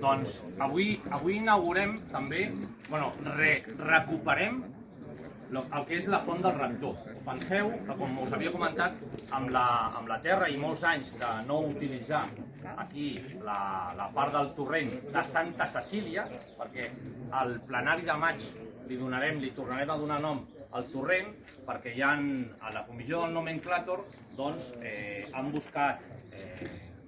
Doncs avui inaugurem també, recuperem el que és la font del rector. Penseu que, com us havia comentat, amb la terra i molts anys de no utilitzar aquí la part del torrent de Santa Cecília, perquè al plenari de maig li tornarem a donar nom al torrent, perquè ja a la comissió del nomenclàtor han buscat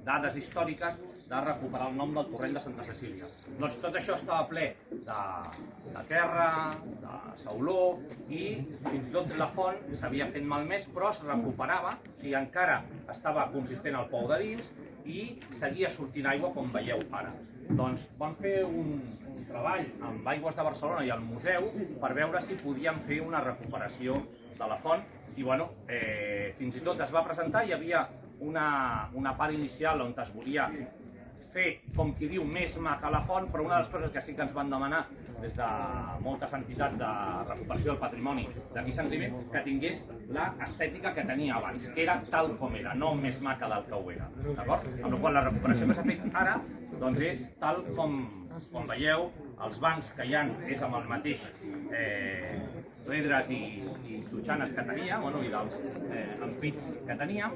dades històriques de recuperar el nom del torrent de Santa Cecília. Doncs tot això estava ple de terra, de sauló, i fins i tot la font s'havia fet malmès, però es recuperava, o sigui, encara estava consistent al pou de dins i seguia sortint aigua, com veieu ara. Doncs vam fer un treball amb Aigües de Barcelona i el museu per veure si podíem fer una recuperació de la font i, fins i tot es va presentar, hi havia una part inicial on es volia fer, com qui diu, més maca la font, però una de les coses que sí que ens van demanar des de moltes entitats de recuperació del patrimoni d'aquí Sant Climent, que tingués l'estètica que tenia abans, que era tal com era, no més maca del que ho era, d'acord? Amb la qual la recuperació que s'ha fet ara doncs és tal com veieu, els bancs que hi ha és amb el mateix pedres i totxanes que tenia, i dels ampits que tenia,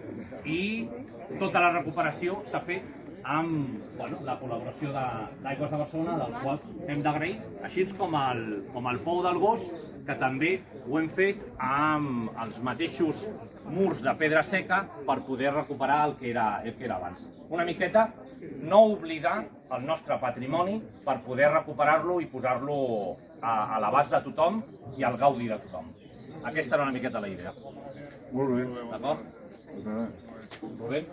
i tota la recuperació s'ha fet amb la col·laboració d'Aigües de Barcelona, dels quals hem d'agrair, així com el Pou del Gos, que també ho hem fet amb els mateixos murs de pedra seca per poder recuperar el que era abans. Una miqueta no oblidar el nostre patrimoni per poder recuperar-lo i posar-lo a l'abast de tothom i al gaudi de tothom. Aquesta era una miqueta la idea. Molt bé. D'acord? Molt bé.